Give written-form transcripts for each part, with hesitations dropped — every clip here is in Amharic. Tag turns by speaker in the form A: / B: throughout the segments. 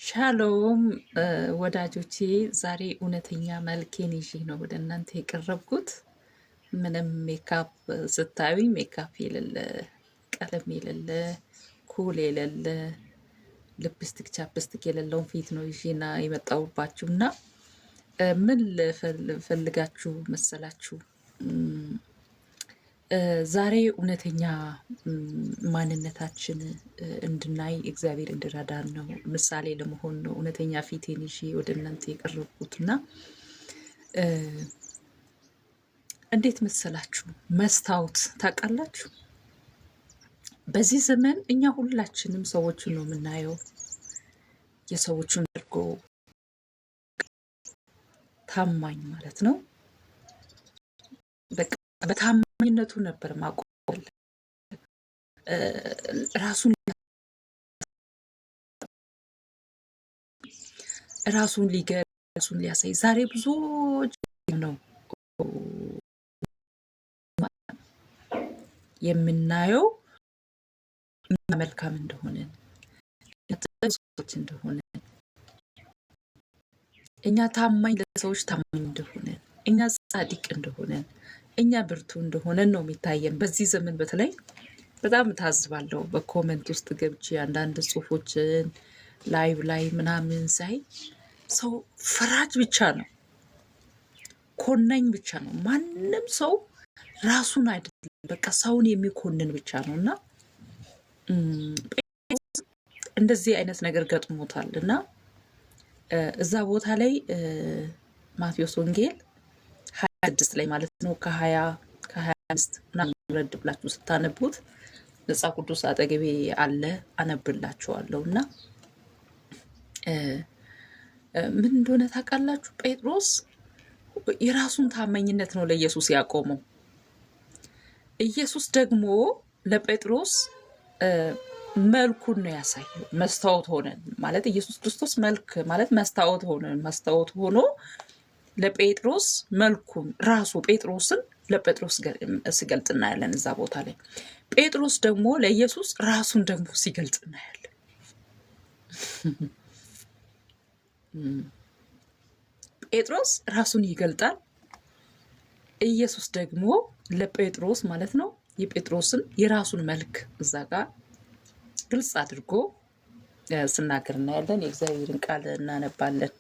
A: ሻሎም ወዳጆቼ፣ ዛሬ እውነተኛ መልኬን ይዤ ነው ወደ እናንተ የቀረብኩት። ምንም ሜካፕ ስታዩኝ ሜካፕ የሌለ፣ ቀለም የሌለ፣ ኩል የሌለ፣ ልፕስቲክ ቻፕስቲክ የሌለውን ፊት ነው ይዤና የመጣሁባችሁ እና ምን ፈልጋችሁ መሰላችሁ? ዛሬ እውነተኛ ማንነታችን እንድናይ እግዚአብሔር እንዲረዳን ነው፣ ምሳሌ ለመሆን ነው እውነተኛ ፊቴን ይዤ ወደ እናንተ የቀረብኩትና እንዴት መሰላችሁ? መስታወት ታውቃላችሁ? በዚህ ዘመን እኛ ሁላችንም ሰዎችን ነው የምናየው። የሰዎችን አድርጎ ታማኝ ማለት ነው። በቃ በታማኝነቱ ነበር ማቆም ራሱን ሊገልጽ ራሱን ሊያሳይ ዛሬ ብዙዎች ነው የምናየው መልካም እንደሆነ ሰዎች እንደሆነ እኛ ታማኝ ለሰዎች ታማኝ እንደሆነ እኛ ጻድቅ እንደሆነ እኛ ብርቱ እንደሆነ ነው የሚታየን። በዚህ ዘመን በተለይ በጣም ታዝባለሁ። በኮሜንት ውስጥ ገብቼ አንዳንድ ጽሁፎችን ላይቭ ላይ ምናምን ሳይ ሰው ፈራጅ ብቻ ነው፣ ኮናኝ ብቻ ነው። ማንም ሰው ራሱን አይደለም፣ በቃ ሰውን የሚኮንን ብቻ ነው። እና እንደዚህ አይነት ነገር ገጥሞታል እና እዛ ቦታ ላይ ማቴዎስ ወንጌል 26 ላይ ማለት ነው ከ25 ምናምን ረድ ብላችሁ ስታነቡት መጽሐፍ ቅዱስ አጠገቤ አለ፣ አነብላችኋለሁ። እና ምን እንደሆነ ታውቃላችሁ? ጴጥሮስ የራሱን ታማኝነት ነው ለኢየሱስ ያቆመው። ኢየሱስ ደግሞ ለጴጥሮስ መልኩን ነው ያሳየው። መስታወት ሆነን ማለት ኢየሱስ ክርስቶስ መልክ ማለት መስታወት ሆነን መስታወት ሆኖ ለጴጥሮስ መልኩን ራሱ ጴጥሮስን ለጴጥሮስ ሲገልጥ እናያለን። እዛ ቦታ ላይ ጴጥሮስ ደግሞ ለኢየሱስ ራሱን ደግሞ ሲገልጥ እናያለን። ጴጥሮስ ራሱን ይገልጣል። ኢየሱስ ደግሞ ለጴጥሮስ ማለት ነው የጴጥሮስን የራሱን መልክ እዛ ጋር ግልጽ አድርጎ ስናገር እናያለን። የእግዚአብሔርን ቃል እናነባለን።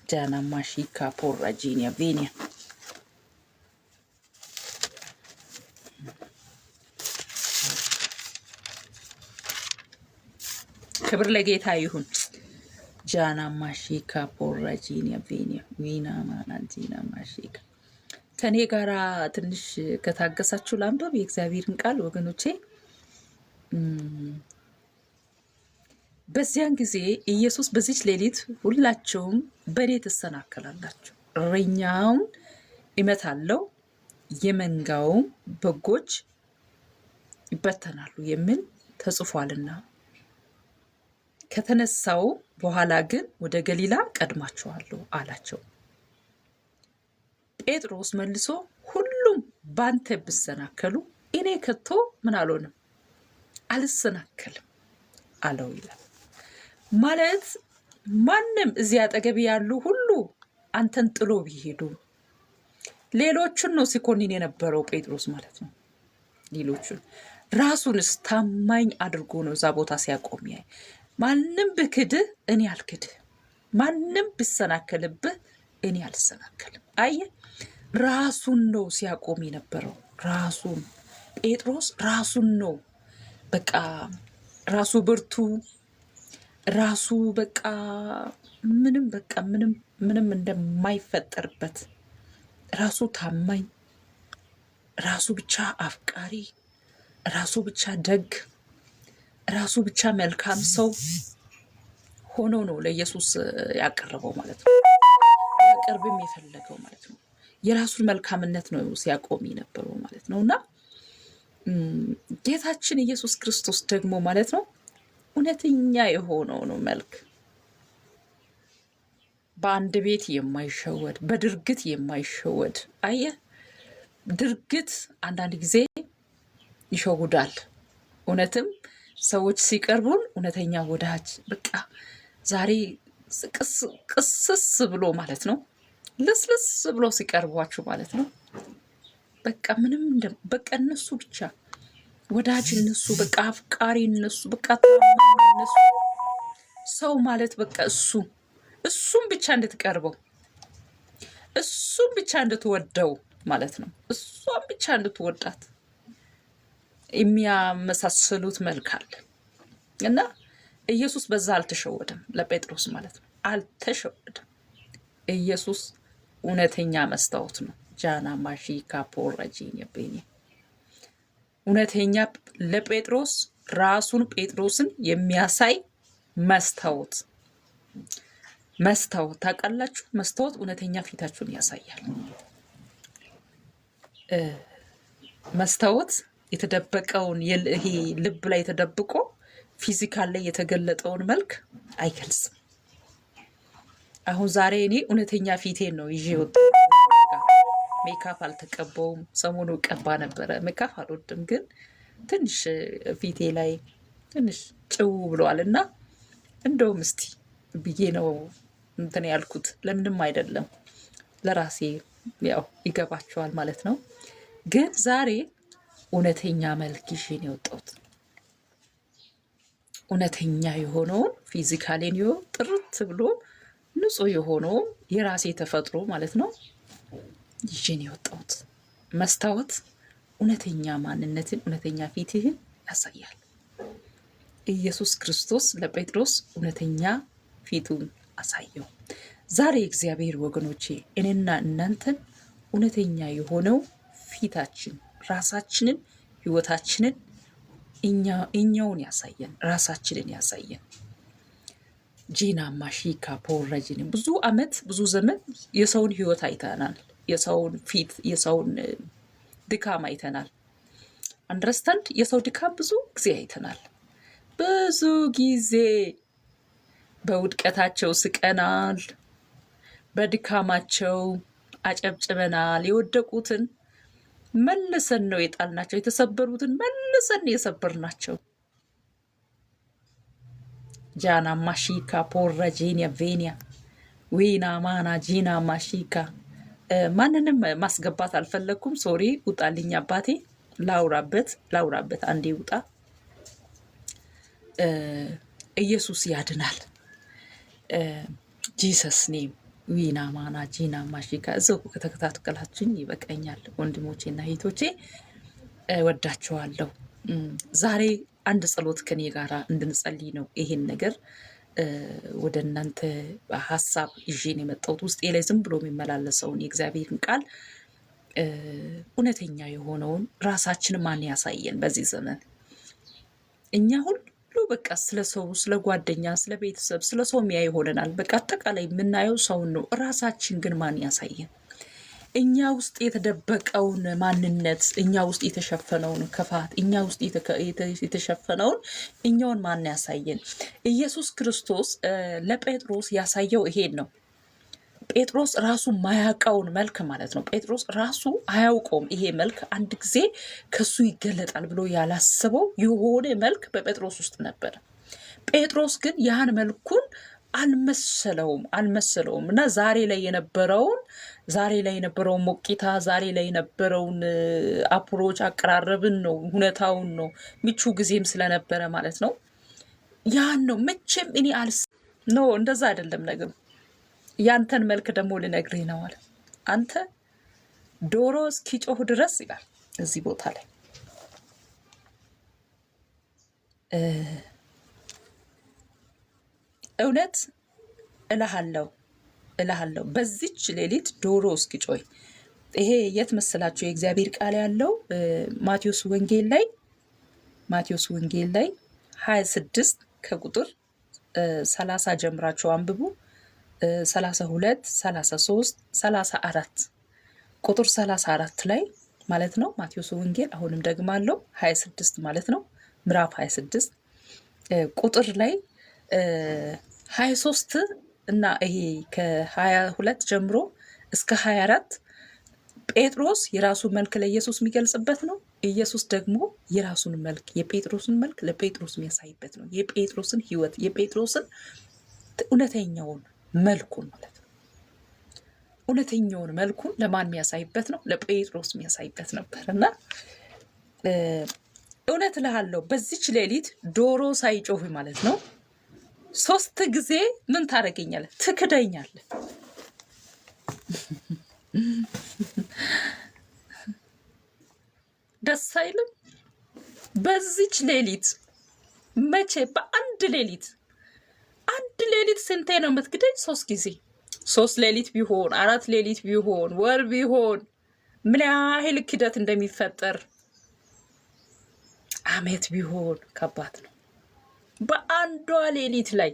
A: ጃና ማሺካ ፖራ ጂኒያ ቬኒያ ክብር ለጌታ ይሁን። ጃና ማሺካ ፖራ ጂኒያ ቬኒያ ዊና ማና ጂና ማሺካ ከኔ ጋራ ትንሽ ከታገሳችሁ ላንብብ የእግዚአብሔርን ቃል ወገኖቼ። በዚያን ጊዜ ኢየሱስ በዚች ሌሊት ሁላችሁም በእኔ ትሰናከላላችሁ፣ እረኛውን እመታለሁ፣ የመንጋውም በጎች ይበተናሉ የሚል ተጽፏልና፣ ከተነሳው በኋላ ግን ወደ ገሊላ ቀድማችኋለሁ አላቸው። ጴጥሮስ መልሶ ሁሉም ባንተ ቢሰናከሉ እኔ ከቶ ምን አልሆንም አልሰናከልም አለው ይላል። ማለት ማንም እዚህ አጠገብ ያሉ ሁሉ አንተን ጥሎ ቢሄዱ ሌሎቹን ነው ሲኮንን የነበረው ጴጥሮስ ማለት ነው። ሌሎቹን ራሱንስ ታማኝ አድርጎ ነው እዛ ቦታ ሲያቆም ያይ። ማንም ብክድህ እኔ አልክድህ፣ ማንም ብሰናከልብህ እኔ አልሰናከልም። አየ ራሱን ነው ሲያቆም የነበረው። ራሱን ጴጥሮስ ራሱን ነው በቃ ራሱ ብርቱ፣ ራሱ በቃ ምንም እንደማይፈጠርበት፣ ራሱ ታማኝ፣ ራሱ ብቻ አፍቃሪ፣ ራሱ ብቻ ደግ፣ ራሱ ብቻ መልካም ሰው ሆኖ ነው ለኢየሱስ ያቀረበው ማለት ነው። ያቀርብም የፈለገው ማለት ነው። የራሱን መልካምነት ነው ሲያቆም የነበረው ማለት ነው። እና ጌታችን ኢየሱስ ክርስቶስ ደግሞ ማለት ነው እውነተኛ የሆነው ነው መልክ፣ በአንድ ቤት የማይሸወድ በድርግት የማይሸወድ። አየ ድርግት አንዳንድ ጊዜ ይሸውዳል። እውነትም ሰዎች ሲቀርቡን እውነተኛ ወዳጅ በቃ ዛሬ ቅስስ ብሎ ማለት ነው ልስልስ ብሎ ሲቀርቧችሁ ማለት ነው በቃ ምንም በቃ እነሱ ብቻ ወዳጅ እነሱ በቃ አፍቃሪ እነሱ በቃ ታማኝ እነሱ ሰው ማለት በቃ እሱም ብቻ እንድትቀርበው እሱም ብቻ እንድትወደው ማለት ነው እሷም ብቻ እንድትወዳት የሚያመሳስሉት መልክ አለ እና ኢየሱስ በዛ አልተሸወደም። ለጴጥሮስ ማለት ነው አልተሸወደም። ኢየሱስ እውነተኛ መስታወት ነው። ጃና ማሺ ካፖራጂን የቤኒ እውነተኛ ለጴጥሮስ ራሱን ጴጥሮስን የሚያሳይ መስታወት ታውቃላችሁ። መስታወት እውነተኛ ፊታችሁን ያሳያል። መስታወት የተደበቀውን ይሄ ልብ ላይ ተደብቆ ፊዚካል ላይ የተገለጠውን መልክ አይገልጽም። አሁን ዛሬ እኔ እውነተኛ ፊቴን ነው ይዤ ወጣሁ። ሜካፕ አልተቀባውም። ሰሞኑ ቀባ ነበረ። ሜካፕ አልወድም፣ ግን ትንሽ ፊቴ ላይ ትንሽ ጭው ብለዋል እና እንደውም እስቲ ብዬ ነው እንትን ያልኩት። ለምንም አይደለም ለራሴ ያው ይገባቸዋል ማለት ነው። ግን ዛሬ እውነተኛ መልክ ይዤ ነው የወጣሁት። እውነተኛ የሆነውን ፊዚካሌን ጥርት ብሎ ንጹህ የሆነውን የራሴ ተፈጥሮ ማለት ነው ይዤ ነው የወጣሁት። መስታወት እውነተኛ ማንነትን እውነተኛ ፊትህን ያሳያል። ኢየሱስ ክርስቶስ ለጴጥሮስ እውነተኛ ፊቱን አሳየው። ዛሬ እግዚአብሔር ወገኖቼ እኔና እናንተን እውነተኛ የሆነው ፊታችን ራሳችንን ህይወታችንን እኛውን ያሳየን ራሳችንን ያሳየን። ጂና ማሺካ ፖረጂን ብዙ አመት ብዙ ዘመን የሰውን ህይወት አይተናል። የሰውን ፊት የሰውን ድካም አይተናል። አንደርስታንድ የሰው ድካም ብዙ ጊዜ አይተናል። ብዙ ጊዜ በውድቀታቸው ስቀናል፣ በድካማቸው አጨብጭበናል። የወደቁትን መልሰን ነው የጣልናቸው፣ የተሰበሩትን መልሰን የሰበርናቸው። ጃና ማሺካ ፖረጂኒያ ቬኒያ ዊና ማና ጂና ማሺካ ማንንም ማስገባት አልፈለኩም። ሶሪ ውጣልኝ አባቴ። ላውራበት አንዴ ውጣ። ኢየሱስ ያድናል። ጂሰስ ኔም ዊና ማና ጂና ማሺካ። እዛው ከተከታተላችሁኝ ይበቃኛል። ወንድሞቼና እህቶቼ ወዳችኋለሁ። ዛሬ አንድ ጸሎት ከኔ ጋራ እንድንጸልይ ነው ይሄን ነገር ወደ እናንተ ሀሳብ ይዤን የመጣሁት። ውስጤ ላይ ዝም ብሎ የሚመላለሰውን የእግዚአብሔርን ቃል እውነተኛ የሆነውን ራሳችን ማን ያሳየን? በዚህ ዘመን እኛ ሁሉ በቃ ስለ ሰው፣ ስለ ጓደኛ፣ ስለ ቤተሰብ፣ ስለ ሰው የሚያይ ይሆነናል። በቃ አጠቃላይ የምናየው ሰውን ነው። ራሳችን ግን ማን ያሳየን? እኛ ውስጥ የተደበቀውን ማንነት፣ እኛ ውስጥ የተሸፈነውን ክፋት፣ እኛ ውስጥ የተሸፈነውን እኛውን ማን ያሳየን? ኢየሱስ ክርስቶስ ለጴጥሮስ ያሳየው ይሄን ነው። ጴጥሮስ ራሱ ማያውቀውን መልክ ማለት ነው። ጴጥሮስ ራሱ አያውቀውም። ይሄ መልክ አንድ ጊዜ ከሱ ይገለጣል ብሎ ያላሰበው የሆነ መልክ በጴጥሮስ ውስጥ ነበር። ጴጥሮስ ግን ያን መልኩን አልመሰለውም እና ዛሬ ላይ የነበረውን ሞቂታ፣ ዛሬ ላይ የነበረውን አፕሮች አቀራረብን ነው፣ ሁኔታውን ነው፣ ምቹ ጊዜም ስለነበረ ማለት ነው። ያን ነው መቼም እኔ እንደዛ አይደለም ነገሩ። ያንተን መልክ ደግሞ ልነግርህ ነው አለ። አንተ ዶሮ እስኪጮህ ድረስ ይላል እዚህ ቦታ ላይ እውነት እልሃለሁ በዚች ሌሊት ዶሮ እስኪጮህ። ይሄ የት መሰላችሁ የእግዚአብሔር ቃል ያለው? ማቴዎስ ወንጌል ላይ 26 ከቁጥር 30 ጀምራችሁ አንብቡ። 32 33 34 ቁጥር 34 ላይ ማለት ነው። ማቴዎስ ወንጌል አሁንም ደግማለሁ 26 ማለት ነው። ምዕራፍ 26 ቁጥር ላይ 23 እና ይሄ ከ22 ጀምሮ እስከ 24 ጴጥሮስ የራሱን መልክ ለኢየሱስ የሚገልጽበት ነው። ኢየሱስ ደግሞ የራሱን መልክ የጴጥሮስን መልክ ለጴጥሮስ የሚያሳይበት ነው። የጴጥሮስን ሕይወት የጴጥሮስን እውነተኛውን መልኩን ማለት ነው። እውነተኛውን መልኩን ለማን የሚያሳይበት ነው? ለጴጥሮስ የሚያሳይበት ነበር። እና እውነት እልሃለሁ በዚች ሌሊት ዶሮ ሳይጮህ ማለት ነው 3 ጊዜ ምን ታደርገኛለህ? ትክደኛለህ። ደስ አይልም? በዚች ሌሊት መቼ? በአንድ ሌሊት አንድ ሌሊት ስንቴ ነው የምትክደኝ? 3 ጊዜ። 3 ሌሊት ቢሆን 4 ሌሊት ቢሆን ወር ቢሆን ምን ያህል ክደት እንደሚፈጠር አመት ቢሆን ከባድ ነው። በአንዷ ሌሊት ላይ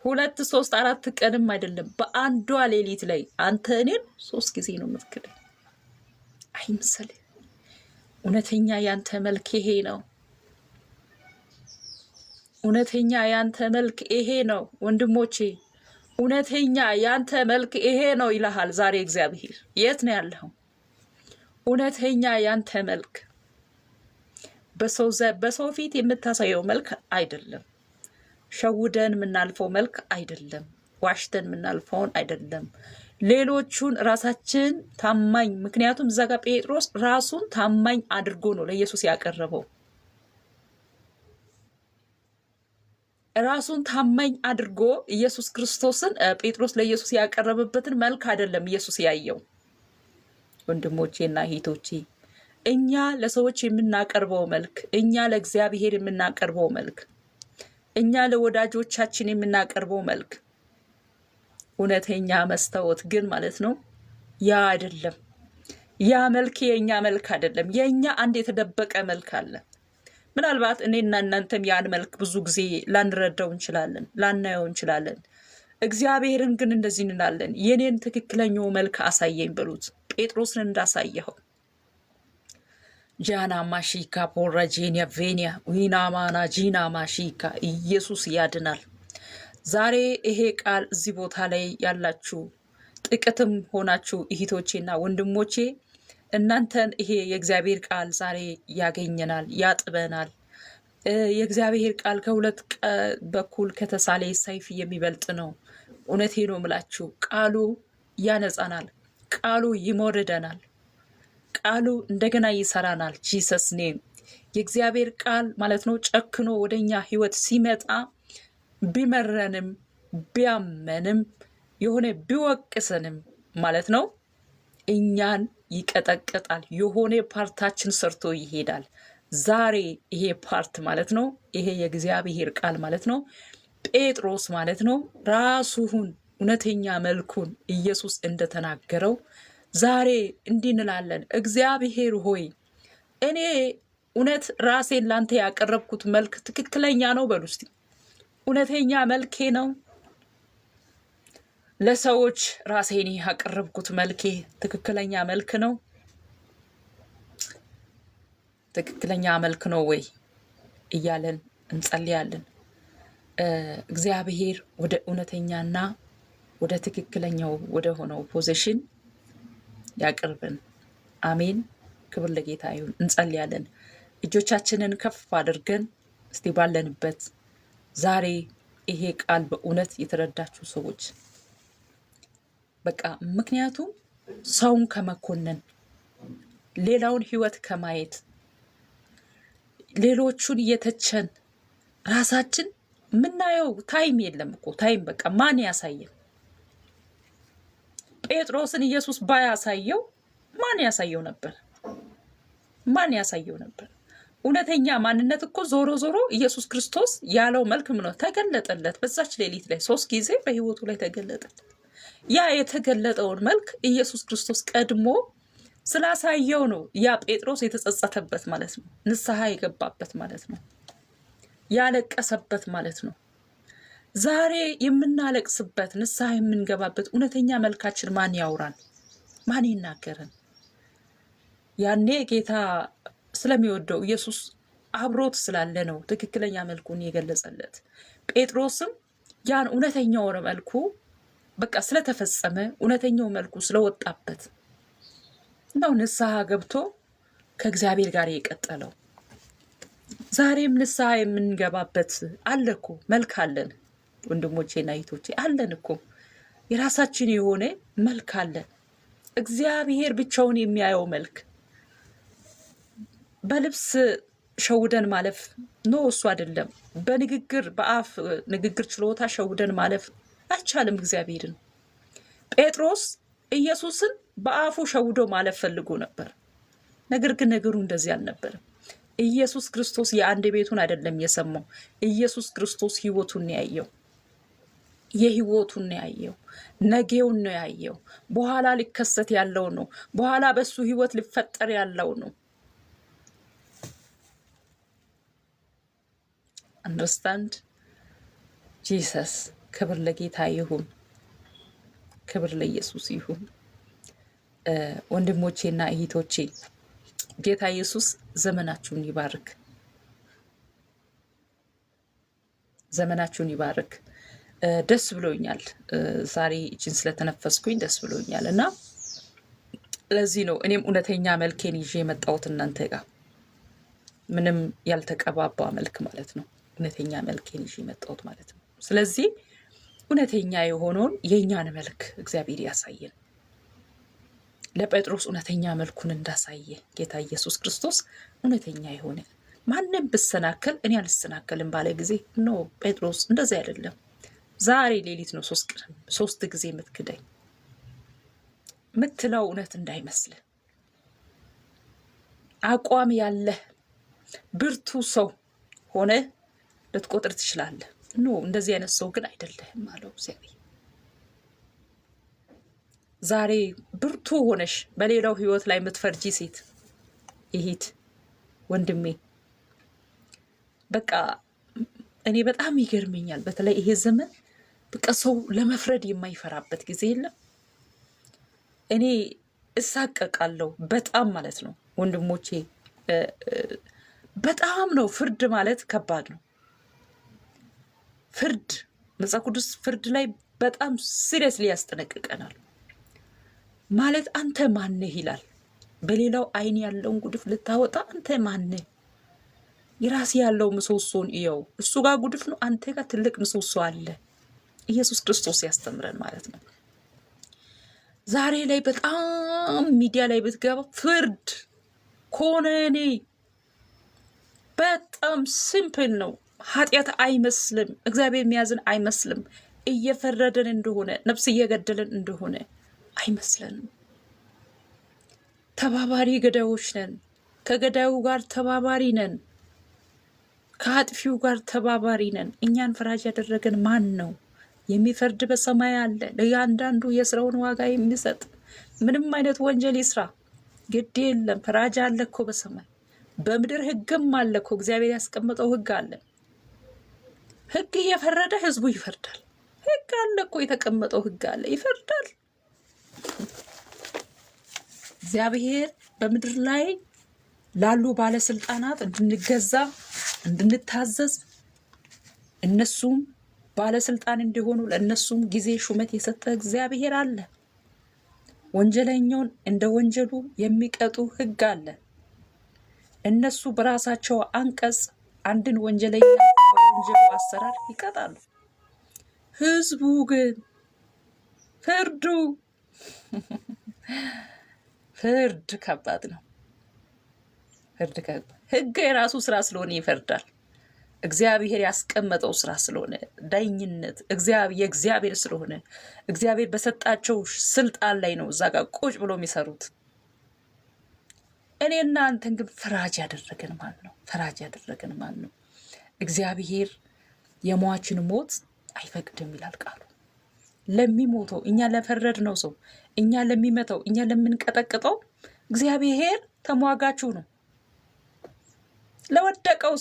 A: 2 3 4 ቀንም አይደለም፣ በአንዷ ሌሊት ላይ አንተ እኔን 3 ጊዜ ነው የምትክደኝ። አይምሰልህ። እውነተኛ ያንተ መልክ ይሄ ነው። እውነተኛ ያንተ መልክ ይሄ ነው ወንድሞቼ፣ እውነተኛ ያንተ መልክ ይሄ ነው ይልሃል ዛሬ እግዚአብሔር። የት ነው ያለኸው? እውነተኛ ያንተ መልክ በሰው ፊት የምታሳየው መልክ አይደለም። ሸውደን የምናልፈው መልክ አይደለም። ዋሽተን የምናልፈውን አይደለም። ሌሎቹን ራሳችን ታማኝ፣ ምክንያቱም እዛ ጋር ጴጥሮስ ራሱን ታማኝ አድርጎ ነው ለኢየሱስ ያቀረበው። ራሱን ታማኝ አድርጎ ኢየሱስ ክርስቶስን ጴጥሮስ ለኢየሱስ ያቀረበበትን መልክ አይደለም ኢየሱስ ያየው። ወንድሞቼና እህቶቼ እኛ ለሰዎች የምናቀርበው መልክ፣ እኛ ለእግዚአብሔር የምናቀርበው መልክ፣ እኛ ለወዳጆቻችን የምናቀርበው መልክ እውነተኛ መስታወት ግን ማለት ነው ያ አይደለም። ያ መልክ የኛ መልክ አይደለም። የኛ አንድ የተደበቀ መልክ አለ። ምናልባት እኔና እናንተም ያን መልክ ብዙ ጊዜ ላንረዳው እንችላለን፣ ላናየው እንችላለን። እግዚአብሔርን ግን እንደዚህ እንላለን፣ የኔን ትክክለኛው መልክ አሳየኝ በሉት። ጴጥሮስን እንዳሳየኸው ጃና ማሺካ ፖራጄኒያ ቬኒያ ዊናማና ጂና ማሺካ ኢየሱስ ያድናል። ዛሬ ይሄ ቃል እዚህ ቦታ ላይ ያላችሁ ጥቂትም ሆናችሁ እህቶቼና ወንድሞቼ እናንተን ይሄ የእግዚአብሔር ቃል ዛሬ ያገኘናል፣ ያጥበናል። የእግዚአብሔር ቃል ከሁለት በኩል ከተሳለ ሰይፍ የሚበልጥ ነው። እውነቴ ነው የምላችሁ። ቃሉ ያነጻናል፣ ቃሉ ይሞርደናል፣ ቃሉ እንደገና ይሰራናል። ጂሰስ ኔም የእግዚአብሔር ቃል ማለት ነው ጨክኖ ወደኛ ህይወት ሲመጣ ቢመረንም ቢያመንም የሆነ ቢወቅሰንም ማለት ነው እኛን ይቀጠቅጣል። የሆነ ፓርታችን ሰርቶ ይሄዳል። ዛሬ ይሄ ፓርት ማለት ነው ይሄ የእግዚአብሔር ቃል ማለት ነው ጴጥሮስ ማለት ነው ራሱን እውነተኛ መልኩን ኢየሱስ እንደተናገረው ዛሬ እንዲህ እንላለን። እግዚአብሔር ሆይ እኔ እውነት ራሴን ላንተ ያቀረብኩት መልክ ትክክለኛ ነው በሉ እስቲ። እውነተኛ መልኬ ነው? ለሰዎች ራሴን ያቀረብኩት መልኬ ትክክለኛ መልክ ነው? ትክክለኛ መልክ ነው ወይ እያለን እንጸልያለን። እግዚአብሔር ወደ እውነተኛና ወደ ትክክለኛው ወደ ሆነው ፖዚሽን ያቅርብን። አሜን። ክብር ለጌታ ይሁን። እንጸልያለን። እጆቻችንን ከፍ አድርገን እስቲ ባለንበት ዛሬ ይሄ ቃል በእውነት የተረዳችሁ ሰዎች በቃ ምክንያቱም ሰውን ከመኮነን ሌላውን ህይወት ከማየት ሌሎቹን እየተቸን ራሳችን ምናየው ታይም የለም እኮ ታይም በቃ ማን ያሳየን? ጴጥሮስን ኢየሱስ ባያሳየው ማን ያሳየው ነበር? ማን ያሳየው ነበር? እውነተኛ ማንነት እኮ ዞሮ ዞሮ ኢየሱስ ክርስቶስ ያለው መልክ ምን ነው ተገለጠለት። በዛች ሌሊት ላይ 3 ጊዜ በህይወቱ ላይ ተገለጠለት። ያ የተገለጠውን መልክ ኢየሱስ ክርስቶስ ቀድሞ ስላሳየው ነው ያ ጴጥሮስ የተጸጸተበት ማለት ነው። ንስሐ የገባበት ማለት ነው። ያለቀሰበት ማለት ነው። ዛሬ የምናለቅስበት ንስሐ የምንገባበት እውነተኛ መልካችን ማን ያውራን? ማን ይናገረን? ያኔ ጌታ ስለሚወደው ኢየሱስ አብሮት ስላለ ነው ትክክለኛ መልኩን የገለጸለት። ጴጥሮስም ያን እውነተኛው መልኩ በቃ ስለተፈጸመ እውነተኛው መልኩ ስለወጣበት ነው ንስሐ ገብቶ ከእግዚአብሔር ጋር የቀጠለው። ዛሬም ንስሐ የምንገባበት አለኩ መልክ አለን። ወንድሞቼና እህቶቼ አለን እኮ የራሳችን የሆነ መልክ አለን። እግዚአብሔር ብቻውን የሚያየው መልክ በልብስ ሸውደን ማለፍ ነው እሱ አይደለም። በንግግር በአፍ ንግግር ችሎታ ሸውደን ማለፍ አይቻልም እግዚአብሔርን። ጴጥሮስ ኢየሱስን በአፉ ሸውዶ ማለፍ ፈልጎ ነበር። ነገር ግን ነገሩ እንደዚህ አልነበረም። ኢየሱስ ክርስቶስ የአንድ ቤቱን አይደለም የሰማው። ኢየሱስ ክርስቶስ ህይወቱን ያየው፣ የህይወቱን ያየው፣ ነገውን ነው ያየው። በኋላ ሊከሰት ያለው ነው። በኋላ በሱ ህይወት ሊፈጠር ያለው ነው። አንደርስታንድ ጂሰስ። ክብር ለጌታ ይሁን፣ ክብር ለኢየሱስ ይሁን። ወንድሞቼና እህቶቼ ጌታ ኢየሱስ ዘመናችሁን ይባርክ፣ ዘመናችሁን ይባርክ። ደስ ብሎኛል ዛሬ እችን ስለተነፈስኩኝ ደስ ብሎኛል። እና ለዚህ ነው እኔም እውነተኛ መልኬን ይዤ የመጣሁት እናንተ ጋር፣ ምንም ያልተቀባባ መልክ ማለት ነው። እውነተኛ መልኬን ይዤ የመጣሁት ማለት ነው። ስለዚህ እውነተኛ የሆነውን የእኛን መልክ እግዚአብሔር ያሳየን። ለጴጥሮስ እውነተኛ መልኩን እንዳሳየ ጌታ ኢየሱስ ክርስቶስ እውነተኛ የሆነ ማንም ብሰናከል እኔ አልሰናከልም ባለ ጊዜ ኖ ጴጥሮስ እንደዚህ አይደለም። ዛሬ ሌሊት ነው 3 ጊዜ የምትክደኝ ምትለው እውነት እንዳይመስል አቋም ያለህ ብርቱ ሰው ሆነ ልትቆጥር ትችላለህ። ኖ እንደዚህ አይነት ሰው ግን አይደለህም አለው እግዚአብሔር። ዛሬ ብርቱ ሆነሽ በሌላው ህይወት ላይ የምትፈርጂ ሴት ይሂት ወንድሜ፣ በቃ እኔ በጣም ይገርመኛል። በተለይ ይሄ ዘመን በቃ ሰው ለመፍረድ የማይፈራበት ጊዜ የለም። እኔ እሳቀቃለሁ በጣም ማለት ነው ወንድሞቼ፣ በጣም ነው። ፍርድ ማለት ከባድ ነው። ፍርድ መጽሐፍ ቅዱስ ፍርድ ላይ በጣም ሲሪየስሊ ያስጠነቅቀናል። ማለት አንተ ማነህ ይላል። በሌላው አይን ያለውን ጉድፍ ልታወጣ አንተ ማነህ? የራስ ያለው ምሰሶን እየው። እሱ ጋር ጉድፍ ነው፣ አንተ ጋር ትልቅ ምሰሶ አለ። ኢየሱስ ክርስቶስ ያስተምረን ማለት ነው። ዛሬ ላይ በጣም ሚዲያ ላይ ብትገባ ፍርድ ኮነኔ በጣም ሲምፕል ነው። ኃጢአት አይመስልም። እግዚአብሔር የሚያዝን አይመስልም። እየፈረደን እንደሆነ ነፍስ እየገደለን እንደሆነ አይመስለንም። ተባባሪ ገዳዮች ነን። ከገዳዩ ጋር ተባባሪ ነን። ከአጥፊው ጋር ተባባሪ ነን። እኛን ፈራጅ ያደረገን ማን ነው? የሚፈርድ በሰማይ አለ፣ ለእያንዳንዱ የስራውን ዋጋ የሚሰጥ። ምንም አይነት ወንጀል ይስራ ግድ የለም፣ ፈራጅ አለ እኮ በሰማይ። በምድር ህግም አለ እኮ፣ እግዚአብሔር ያስቀመጠው ህግ አለ። ህግ እየፈረደ ህዝቡ ይፈርዳል። ህግ አለ እኮ፣ የተቀመጠው ህግ አለ፣ ይፈርዳል። እግዚአብሔር በምድር ላይ ላሉ ባለስልጣናት እንድንገዛ እንድንታዘዝ፣ እነሱም ባለስልጣን እንዲሆኑ ለእነሱም ጊዜ ሹመት የሰጠ እግዚአብሔር አለ። ወንጀለኛውን እንደ ወንጀሉ የሚቀጡ ህግ አለ። እነሱ በራሳቸው አንቀጽ አንድን ወንጀለኛ በወንጀሉ አሰራር ይቀጣሉ። ህዝቡ ግን ፍርድ ከባድ ነው። ፍርድ ከባድ፣ ህግ የራሱ ስራ ስለሆነ ይፈርዳል። እግዚአብሔር ያስቀመጠው ስራ ስለሆነ ዳኝነት የእግዚአብሔር ስለሆነ እግዚአብሔር በሰጣቸው ስልጣን ላይ ነው እዛ ጋር ቁጭ ብሎ የሚሰሩት። እኔና አንተን ግን ፈራጅ ያደረገን ማን ነው? ፈራጅ ያደረገን ማን ነው? እግዚአብሔር የሟችን ሞት አይፈቅድም ይላል ቃሉ። ለሚሞተው እኛ ለፈረድ ነው ሰው እኛ ለሚመተው እኛ ለምንቀጠቅጠው እግዚአብሔር ተሟጋችሁ ነው። ለወደቀው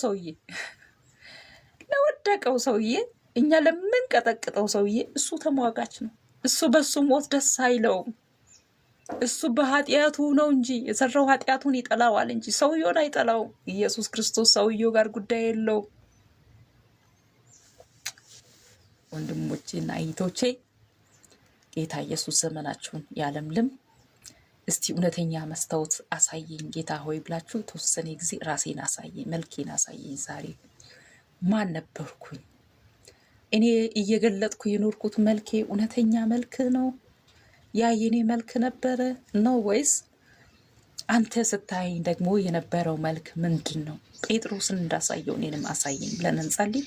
A: ሰውዬ እኛ ለምንቀጠቅጠው ሰውዬ እሱ ተሟጋች ነው። እሱ በሱ ሞት ደስ አይለውም። እሱ በኃጢአቱ ነው እንጂ የሰራው ኃጢአቱን ይጠላዋል እንጂ ሰውየውን አይጠላውም። ኢየሱስ ክርስቶስ ሰውየው ጋር ጉዳይ የለው። ወንድሞቼና እህቶቼ ጌታ ኢየሱስ ዘመናችሁን ያለምልም። እስቲ እውነተኛ መስታወት አሳየኝ ጌታ ሆይ ብላችሁ ተወሰነ ጊዜ ራሴን አሳየኝ፣ መልኬን አሳየኝ። ዛሬ ማን ነበርኩኝ? እኔ እየገለጥኩ የኖርኩት መልኬ እውነተኛ መልክ ነው? ያ የኔ መልክ ነበረ ነው ወይስ አንተ ስታይ ደግሞ የነበረው መልክ ምንድን ነው? ጴጥሮስን እንዳሳየው እኔንም አሳየኝ ብለን እንጸልይ።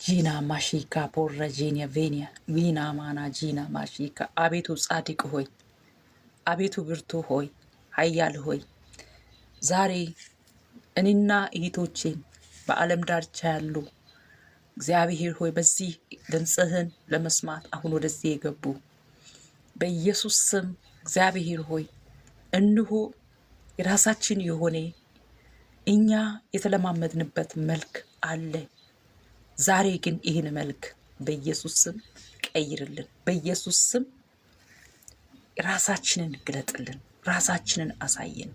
A: ጂና ማሺካ ቦረ ጄኒያ ቬኒያ ቪና ማና ጂና ማሺካ። አቤቱ ጻድቅ ሆይ፣ አቤቱ ብርቱ ሆይ፣ ኃያል ሆይ ዛሬ እኔና እህቶቼን በዓለም ዳርቻ ያሉ እግዚአብሔር ሆይ በዚህ ድምፅህን ለመስማት አሁን ወደዚህ የገቡ በኢየሱስ ስም እግዚአብሔር ሆይ እንሆ የራሳችን የሆነ እኛ የተለማመድንበት መልክ አለ። ዛሬ ግን ይህን መልክ በኢየሱስ ስም ቀይርልን። በኢየሱስ ስም ራሳችንን ግለጥልን፣ ራሳችንን አሳየን።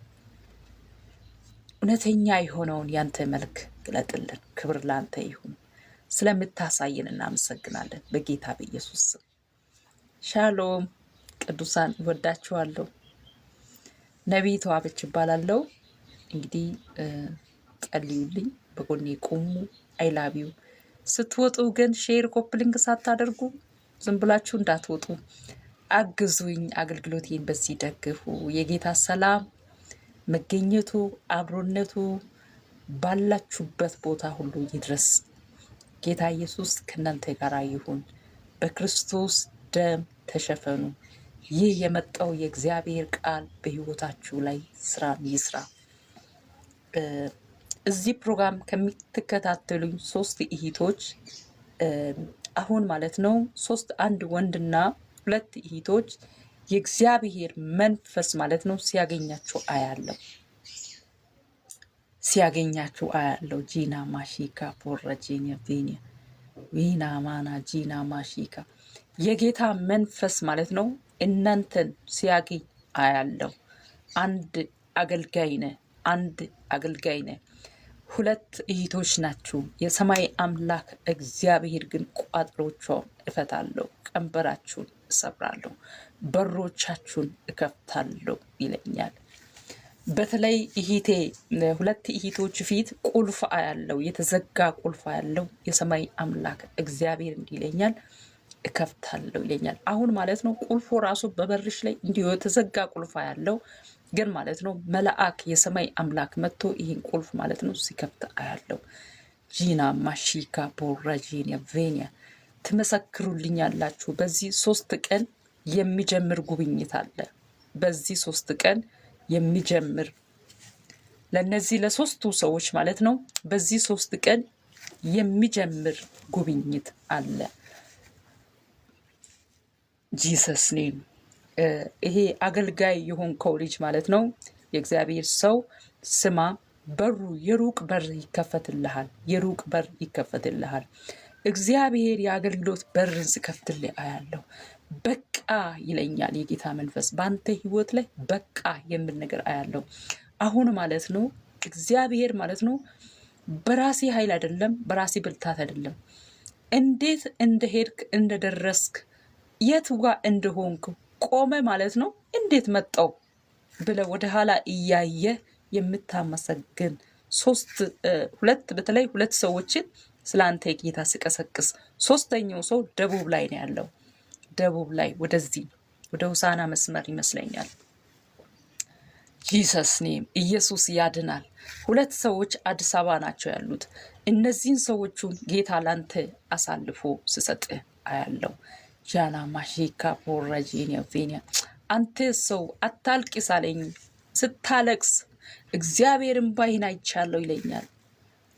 A: እውነተኛ የሆነውን ያንተ መልክ ግለጥልን። ክብር ላንተ ይሁን። ስለምታሳየን እናመሰግናለን በጌታ በኢየሱስ ስም። ሻሎም ቅዱሳን፣ እወዳችኋለሁ። ነቢይ ተዋበች እባላለሁ። እንግዲህ ጸልዩልኝ፣ በጎኔ ቁሙ። አይላቢው ስትወጡ ግን ሼር ኮፕሊንግ ሳታደርጉ ዝም ብላችሁ እንዳትወጡ፣ አግዙኝ። አገልግሎቴን በዚህ ደግፉ። የጌታ ሰላም መገኘቱ አብሮነቱ ባላችሁበት ቦታ ሁሉ ይድረስ። ጌታ ኢየሱስ ከእናንተ ጋር ይሁን። በክርስቶስ ደም ተሸፈኑ። ይህ የመጣው የእግዚአብሔር ቃል በሕይወታችሁ ላይ ስራን ይስራ። እዚህ ፕሮግራም ከሚትከታተሉኝ 3 እህቶች አሁን ማለት ነው 3 አንድ ወንድና 2 እህቶች የእግዚአብሔር መንፈስ ማለት ነው ሲያገኛችሁ አያለው። ጂና ማሺካ ፖረጂኒያ ቬኒያ ዊና ማና ጂና ማሺካ የጌታ መንፈስ ማለት ነው እናንተን ሲያገኝ አያለው። አንድ አገልጋይ ነህ፣ 2 እህቶች ናችሁ። የሰማይ አምላክ እግዚአብሔር ግን ቋጥሮቿን እፈታለሁ፣ ቀንበራችሁን እሰብራለሁ፣ በሮቻችሁን እከፍታለሁ ይለኛል። በተለይ እህቴ 2 እህቶች ፊት ቁልፍ አያለው፣ የተዘጋ ቁልፍ አያለው። የሰማይ አምላክ እግዚአብሔር እንዲህ ይለኛል፣ እከፍታለሁ ይለኛል። አሁን ማለት ነው ቁልፉ ራሱ በበርሽ ላይ እንዲሁ የተዘጋ ቁልፍ አያለው፣ ግን ማለት ነው መልአክ የሰማይ አምላክ መጥቶ ይህን ቁልፍ ማለት ነው ሲከፍት አያለው። ጂና ማሺካ ቦራጂኒያ ቬኒያ ትመሰክሩልኛላችሁ። በዚህ 3 ቀን የሚጀምር ጉብኝት አለ። በዚህ 3 ቀን የሚጀምር ለነዚህ ለ3ቱ ሰዎች ማለት ነው በዚህ 3 ቀን የሚጀምር ጉብኝት አለ። ጂሰስ ኔም። ይሄ አገልጋይ የሆንከው ልጅ ማለት ነው የእግዚአብሔር ሰው ስማ፣ በሩ የሩቅ በር ይከፈትልሃል። የሩቅ በር ይከፈትልሃል። እግዚአብሔር የአገልግሎት በርን ሲከፍትልህ አያለሁ። በቃ ይለኛል የጌታ መንፈስ በአንተ ህይወት ላይ በቃ የሚል ነገር አያለሁ። አሁን ማለት ነው እግዚአብሔር ማለት ነው በራሴ ኃይል አይደለም፣ በራሴ ብልታት አይደለም፣ እንዴት እንደሄድክ እንደደረስክ የት ጋር እንደሆንክ ቆመ ማለት ነው እንዴት መጣው ብለ ወደ ኋላ እያየ የምታመሰግን 2 በተለይ 2 ሰዎችን ስላንተ ጌታ ሲቀሰቅስ፣ 3ኛው ሰው ደቡብ ላይ ነው ያለው። ደቡብ ላይ ወደዚህ ወደ ሆሳና መስመር ይመስለኛል። ጂሰስ ኔም። ኢየሱስ ያድናል። 2 ሰዎች አዲስ አበባ ናቸው ያሉት። እነዚህን ሰዎቹን ጌታ ላንተ አሳልፎ ሲሰጥ አያለው። ጃና ማሺካ ፖራጂኒያ ቬኒያ አንተ ሰው አታልቅስ አለኝ። ስታለቅስ እግዚአብሔርን ባይን አይቻለሁ ይለኛል።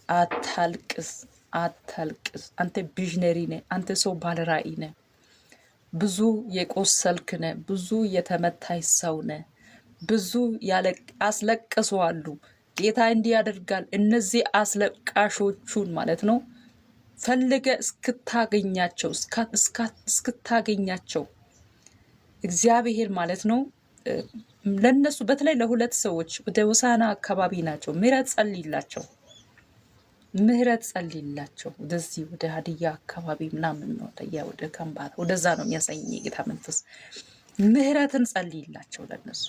A: አታልቅስ። አንተ ቪዥነሪ ነህ። አንተ ሰው ባለራእይ ነህ። ብዙ የቆሰልክ ነህ። ብዙ የተመታይ ሰው ነህ። ብዙ አስለቅሰዋሉ። ጌታ እንዲህ ያደርጋል። እነዚህ አስለቃሾቹን ማለት ነው ፈልገ እስክታገኛቸው እግዚአብሔር ማለት ነው ለነሱ በተለይ ለ2 ሰዎች ወደ ሆሳና አካባቢ ናቸው። ምህረት ጸልይላቸው። ወደዚህ ወደ ሀዲያ አካባቢ ምናምን ነው ወደ ከምባታ ወደዛ ነው የሚያሳየኝ የጌታ መንፈስ። ምህረትን ጸልይላቸው ለነሱ።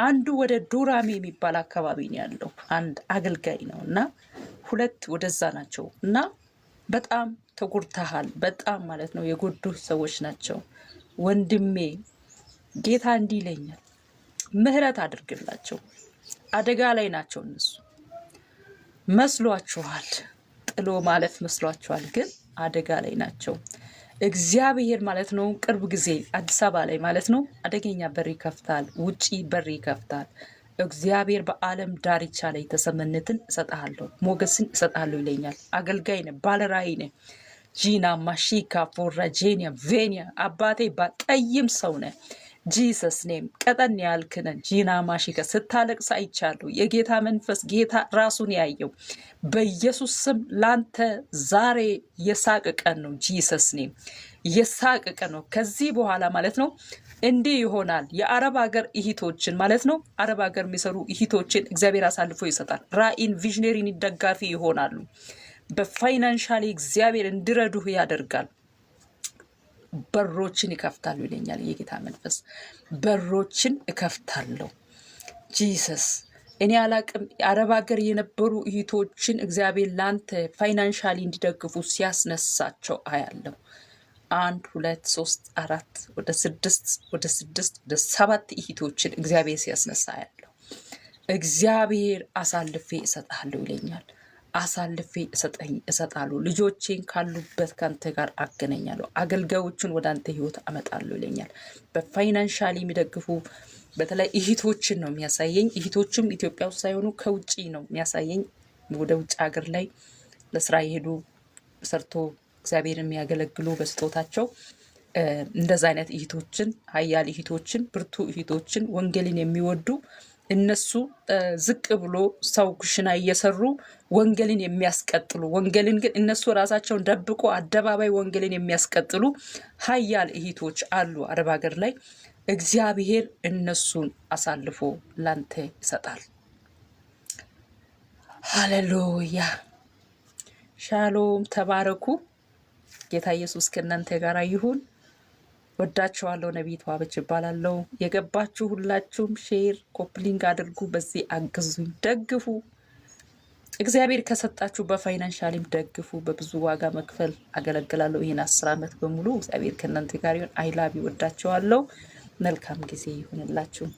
A: አንዱ ወደ ዱራሜ የሚባል አካባቢ ነው ያለው፣ አንድ አገልጋይ ነው እና 2 ወደዛ ናቸው እና በጣም ተጎድተሃል። በጣም ማለት ነው የጎዱህ ሰዎች ናቸው። ወንድሜ ጌታ እንዲህ ይለኛል፣ ምህረት አድርግላቸው። አደጋ ላይ ናቸው እነሱ። መስሏችኋል፣ ጥሎ ማለፍ መስሏችኋል፣ ግን አደጋ ላይ ናቸው። እግዚአብሔር ማለት ነው ቅርብ ጊዜ አዲስ አበባ ላይ ማለት ነው አደገኛ በር ይከፍታል፣ ውጪ በር ይከፍታል። እግዚአብሔር በዓለም ዳርቻ ላይ ተሰመነትን እሰጥሃለሁ፣ ሞገስን እሰጥሃለሁ ይለኛል። አገልጋይ ነህ፣ ባለራዕይ ነህ። ጂና ማሺካ ፎራ ጄኒያ ቬኒያ አባቴ ባጠይም ሰው ነህ። ጂሰስ ኔም ቀጠን ያልክነን ጂና ማሺካ ስታለቅስ አይቻለሁ። የጌታ መንፈስ ጌታ ራሱን ያየው በኢየሱስ ስም ላንተ ዛሬ የሳቅ ቀን ነው። ጂሰስ ኔም የሳቅ ቀን ነው። ከዚህ በኋላ ማለት ነው እንዲህ ይሆናል። የአረብ ሀገር እህቶችን ማለት ነው አረብ ሀገር የሚሰሩ እህቶችን እግዚአብሔር አሳልፎ ይሰጣል። ራኢን ቪዥነሪን ደጋፊ ይሆናሉ። በፋይናንሻሊ እግዚአብሔር እንዲረዱህ ያደርጋል። በሮችን ይከፍታሉ ይለኛል የጌታ መንፈስ። በሮችን እከፍታለሁ። ጂሰስ እኔ አላቅም። የአረብ ሀገር የነበሩ እህቶችን እግዚአብሔር ላንተ ፋይናንሻሊ እንዲደግፉ ሲያስነሳቸው አያለሁ። 1 2 3 4 ወደ 6 ወደ 7 እህቶችን እግዚአብሔር ሲያስነሳ ያለው እግዚአብሔር አሳልፌ እሰጣለሁ ይለኛል። አሳልፌ እሰጣለሁ። ልጆቼን ካሉበት ካንተ ጋር አገናኛለሁ። አገልጋዮችን ወደ አንተ ህይወት አመጣለሁ ይለኛል። በፋይናንሻሊ የሚደግፉ በተለይ እህቶችን ነው የሚያሳየኝ። እህቶችም ኢትዮጵያ ውስጥ ሳይሆኑ ከውጪ ነው የሚያሳየኝ። ወደ ውጭ ሀገር ላይ ለስራ የሄዱ ሰርቶ እግዚአብሔር የሚያገለግሉ በስጦታቸው እንደዛ አይነት እህቶችን፣ ሀያል እህቶችን፣ ብርቱ እህቶችን ወንጌልን የሚወዱ እነሱ ዝቅ ብሎ ሰው ኩሽና እየሰሩ ወንጌልን የሚያስቀጥሉ ወንጌልን ግን እነሱ ራሳቸውን ደብቆ አደባባይ ወንጌልን የሚያስቀጥሉ ሀያል እህቶች አሉ አረብ ሀገር ላይ። እግዚአብሔር እነሱን አሳልፎ ላንተ ይሰጣል። ሃሌሉያ ሻሎም። ተባረኩ። ጌታ ኢየሱስ ከእናንተ ጋር ይሁን። ወዳችኋለሁ። ነቢይት ዋበች እባላለሁ። የገባችሁ ሁላችሁም ሼር ኮፕሊንግ አድርጉ። በዚህ አግዙኝ፣ ደግፉ። እግዚአብሔር ከሰጣችሁ በፋይናንሻሊም ደግፉ። በብዙ ዋጋ መክፈል አገለግላለሁ። ይህን 10 ዓመት በሙሉ እግዚአብሔር ከእናንተ ጋር ይሁን። አይላቢ ወዳችኋለሁ። መልካም ጊዜ ይሁንላችሁ።